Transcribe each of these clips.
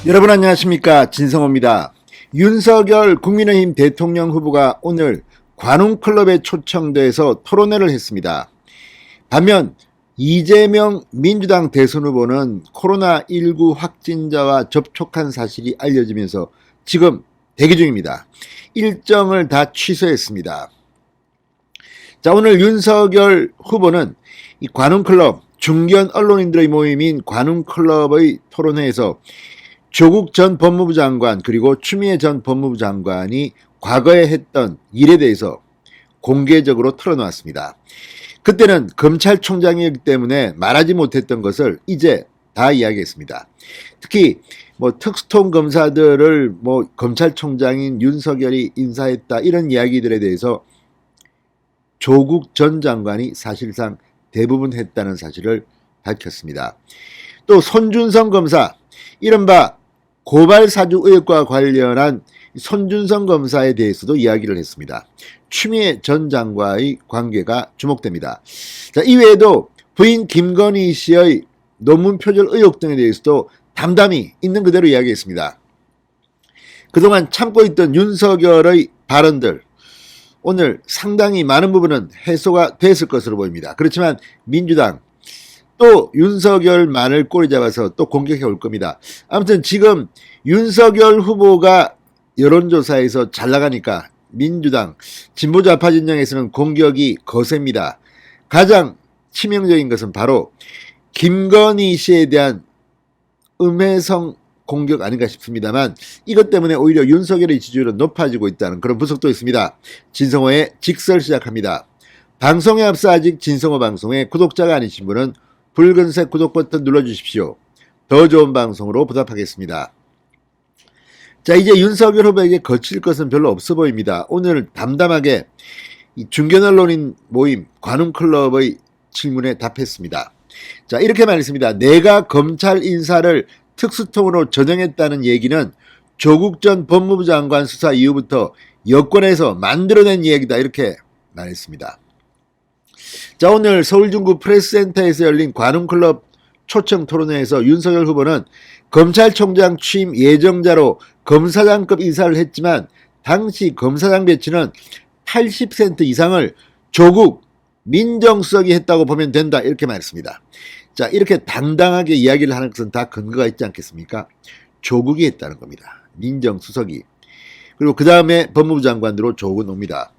여러분 안녕하십니까, 진성호입니다. 윤석열 국민의힘 대통령 후보가 오늘 관훈클럽에 초청돼서 토론회를 했습니다. 반면 이재명 민주당 대선 후보는 코로나19 확진자와 접촉한 사실이 알려지면서 지금 대기 중입니다. 일정을 다 취소했습니다. 자, 오늘 윤석열 후보는 이 관훈클럽, 중견 언론인들의 모임인 관훈클럽의 토론회에서 조국 전 법무부 장관 그리고 추미애 전 법무부 장관이 과거에 했던 일에 대해서 공개적으로 털어놓았습니다. 그때는 검찰총장이었기 때문에 말하지 못했던 것을 이제 다 이야기했습니다. 특히 특수통 검사들을 검찰총장인 윤석열이 인사했다 이런 이야기들에 대해서 조국 전 장관이 사실상 대부분 했다는 사실을 밝혔습니다. 또 손준성 검사, 이른바 고발 사주 의혹과 관련한 손준성 검사에 대해서도 이야기를 했습니다. 추미애 전 장관의 관계가 주목됩니다. 자, 이외에도 부인 김건희 씨의 논문 표절 의혹 등에 대해서도 담담히 있는 그대로 이야기했습니다. 그동안 참고 있던 윤석열의 발언들, 오늘 상당히 많은 부분은 해소가 됐을 것으로 보입니다. 그렇지만 민주당 또 윤석열만을 꼬리 잡아서 또 공격해 올 겁니다. 아무튼 지금 윤석열 후보가 여론조사에서 잘 나가니까 민주당 진보좌파 진영에서는 공격이 거셉니다. 가장 치명적인 것은 바로 김건희 씨에 대한 음해성 공격 아닌가 싶습니다만 이것 때문에 오히려 윤석열의 지지율은 높아지고 있다는 그런 분석도 있습니다. 진성호의 직설 시작합니다. 방송에 앞서 아직 진성호 방송에 구독자가 아니신 분은 붉은색 구독 버튼 눌러주십시오. 더 좋은 방송으로 보답하겠습니다. 자, 이제 윤석열 후보에게 거칠 것은 별로 없어 보입니다. 오늘 담담하게 중견 언론인 모임 관훈클럽의 질문에 답했습니다. 자, 이렇게 말했습니다. 내가 검찰 인사를 특수통으로 전형했다는 얘기는 조국 전 법무부 장관 수사 이후부터 여권에서 만들어낸 얘기다 이렇게 말했습니다. 자, 오늘 서울중구 프레스센터에서 열린 관훈클럽 초청 토론회에서 윤석열 후보는 검찰총장 취임 예정자로 검사장급 인사를 했지만 당시 검사장 배치는 80% 이상을 조국 민정수석이 했다고 보면 된다 이렇게 말했습니다. 자, 이렇게 당당하게 이야기를 하는 것은 다 근거가 있지 않겠습니까? 조국이 했다는 겁니다. 민정수석이. 그리고 그 다음에 법무부 장관으로 조국은 옵니다.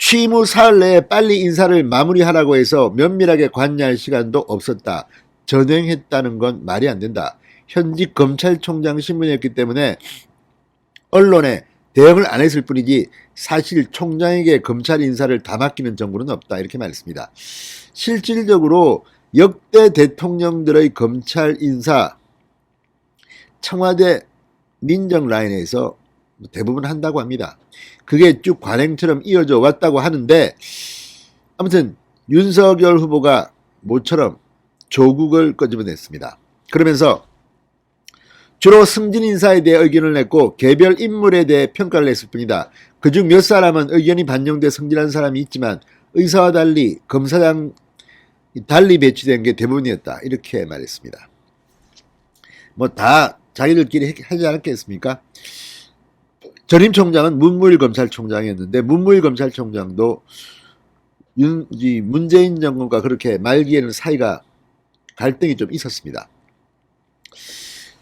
취임 후 사흘 내에 빨리 인사를 마무리하라고 해서 면밀하게 관여할 시간도 없었다. 전행했다는 건 말이 안 된다. 현직 검찰총장 신분이었기 때문에 언론에 대응을 안 했을 뿐이지 사실 총장에게 검찰 인사를 다 맡기는 정부는 없다. 이렇게 말했습니다. 실질적으로 역대 대통령들의 검찰 인사 청와대 민정 라인에서 대부분 한다고 합니다. 그게 쭉 관행처럼 이어져 왔다고 하는데 아무튼 윤석열 후보가 모처럼 조국을 끄집어냈습니다. 그러면서 주로 승진 인사에 대해 의견을 냈고 개별 인물에 대해 평가를 했을 뿐이다. 그중 몇 사람은 의견이 반영돼 승진한 사람이 있지만 의사와 달리 검사장 달리 배치된 게 대부분이었다. 이렇게 말했습니다. 다 자기들끼리 하지 않았겠습니까? 전임 총장은 문무일 검찰총장이었는데 문무일 검찰총장도 문재인 정권과 그렇게 말기에는 사이가 갈등이 좀 있었습니다.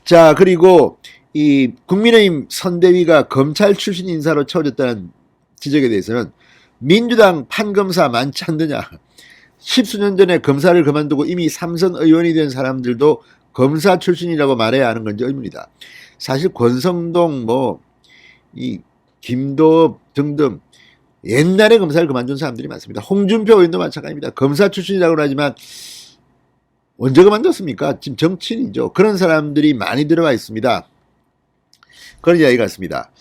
자, 그리고 이 국민의힘 선대위가 검찰 출신 인사로 채워졌다는 지적에 대해서는 민주당 판검사 많지 않느냐. 10수년 전에 검사를 그만두고 이미 3선 의원이 된 사람들도 검사 출신이라고 말해야 하는 건지 의문이다. 사실 권성동 이 김도읍 등등 옛날에 검사를 그만둔 사람들이 많습니다. 홍준표 의원도 마찬가지입니다. 검사 출신이라고 하지만 언제 그만뒀습니까? 지금 정치인이죠. 그런 사람들이 많이 들어와 있습니다. 그런 이야기 같습니다.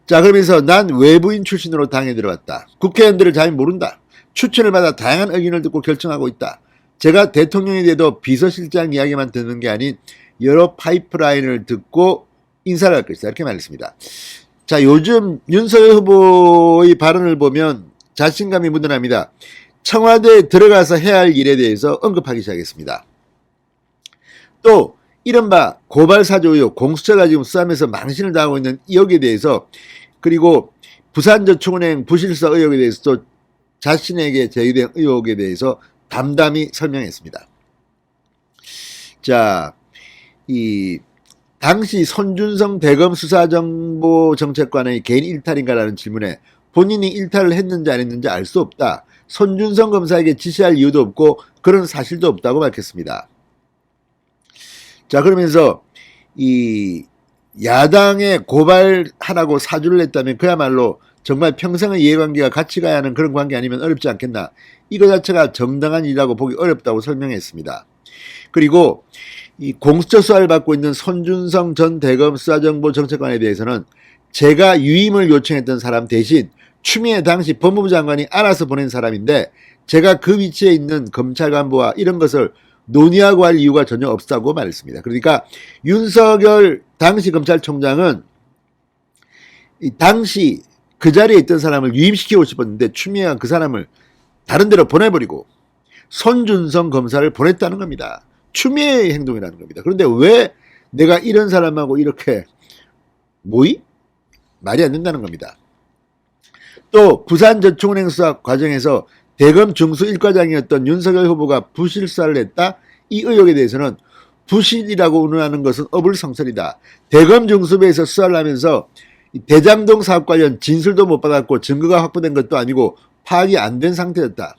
자, 그러면서 난 외부인 출신으로 당에 들어왔다. 국회의원들을 잘 모른다. 추천을 받아 다양한 의견을 듣고 결정하고 있다. 제가 대통령이 돼도 비서실장 이야기만 듣는 게 아닌 여러 파이프라인을 듣고 인사를 할 것이다. 이렇게 말했습니다. 자, 요즘 윤석열 후보의 발언을 보면 자신감이 묻어납니다. 청와대에 들어가서 해야 할 일에 대해서 언급하기 시작했습니다. 또 이른바 고발사주 의혹, 공수처가 지금 수사하면서 망신을 당하고 있는 여기에 대해서, 그리고 부산저축은행 부실사 의혹에 대해서도 자신에게 제기된 의혹에 대해서 담담히 설명했습니다. 자, 당시 손준성 대검 수사정보정책관의 개인 일탈인가라는 질문에 본인이 일탈을 했는지 안 했는지 알 수 없다. 손준성 검사에게 지시할 이유도 없고 그런 사실도 없다고 밝혔습니다. 자, 그러면서 야당에 고발하라고 사주를 냈다면 그야말로 정말 평생의 이해관계가 같이 가야 하는 그런 관계 아니면 어렵지 않겠나. 이거 자체가 정당한 일이라고 보기 어렵다고 설명했습니다. 그리고 이 공수처 수사를 받고 있는 손준성 전 대검 수사정보정책관에 대해서는 제가 유임을 요청했던 사람 대신 추미애 당시 법무부 장관이 알아서 보낸 사람인데 제가 그 위치에 있는 검찰 간부와 이런 것을 논의하고 할 이유가 전혀 없다고 말했습니다. 그러니까 윤석열 당시 검찰총장은 당시 그 자리에 있던 사람을 유임시키고 싶었는데 추미애가 그 사람을 다른 데로 보내버리고 손준성 검사를 보냈다는 겁니다. 추미애의 행동이라는 겁니다. 그런데 왜 내가 이런 사람하고 이렇게 모의? 말이 안 된다는 겁니다. 또 부산저축은행 수사 과정에서 대검 중수 1과장이었던 윤석열 후보가 부실수사를 했다? 이 의혹에 대해서는 부실이라고 운운하는 것은 어불성설이다. 대검 중수부에서 수사를 하면서 대장동 사업 관련 진술도 못 받았고 증거가 확보된 것도 아니고 파악이 안 된 상태였다.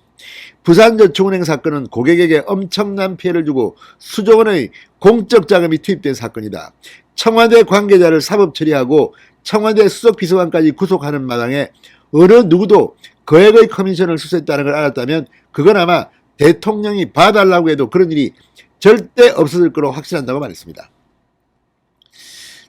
부산저축은행 사건은 고객에게 엄청난 피해를 주고 수조 원의 공적 자금이 투입된 사건이다. 청와대 관계자를 사법 처리하고 청와대 수석비서관까지 구속하는 마당에 어느 누구도 거액의 커미션을 수수했다는 걸 알았다면 그건 아마 대통령이 봐달라고 해도 그런 일이 절대 없어질 거로 확신한다고 말했습니다.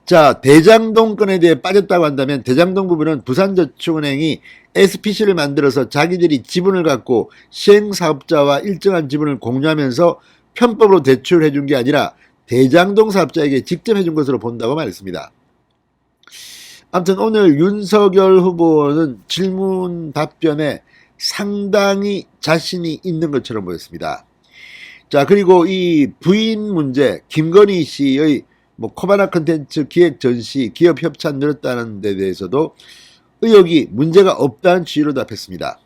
자, 대장동 건에 대해 빠졌다고 한다면 대장동 부분은 부산저축은행이 SPC를 만들어서 자기들이 지분을 갖고 시행사업자와 일정한 지분을 공유하면서 편법으로 대출해 준 게 아니라 대장동 사업자에게 직접 해준 것으로 본다고 말했습니다. 아무튼 오늘 윤석열 후보는 질문 답변에 상당히 자신이 있는 것처럼 보였습니다. 자, 그리고 이 부인 문제, 김건희 씨의 코바나 컨텐츠 기획 전시, 기업 협찬 늘었다는 데 대해서도 의혹이 문제가 없다는 취지로 답했습니다.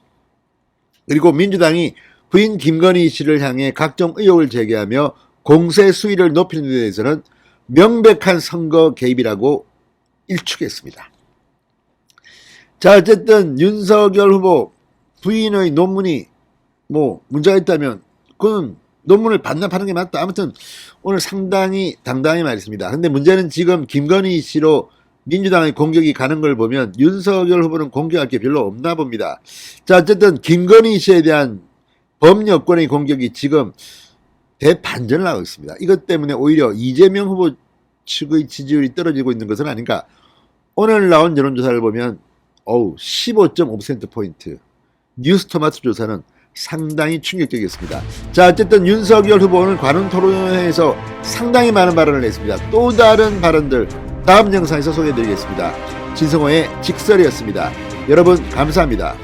그리고 민주당이 부인 김건희 씨를 향해 각종 의혹을 제기하며 공세 수위를 높이는 데 대해서는 명백한 선거 개입이라고 일축했습니다. 자, 어쨌든 윤석열 후보 부인의 논문이 문제가 있다면 그건 논문을 반납하는 게 맞다. 아무튼 오늘 상당히 당당히 말했습니다. 근데 문제는 지금 김건희 씨로 민주당의 공격이 가는 걸 보면 윤석열 후보는 공격할 게 별로 없나 봅니다. 자, 어쨌든 김건희 씨에 대한 범여권의 공격이 지금 대반전을 하고 있습니다. 이것 때문에 오히려 이재명 후보 측의 지지율이 떨어지고 있는 것은 아닌가. 오늘 나온 여론조사를 보면 15.5%포인트 뉴스토마토 조사는 상당히 충격적이었습니다. 자, 어쨌든 윤석열 후보는 관훈 토론회에서 상당히 많은 발언을 했습니다. 또 다른 발언들 다음 영상에서 소개해드리겠습니다. 진성호의 직설이었습니다. 여러분 감사합니다.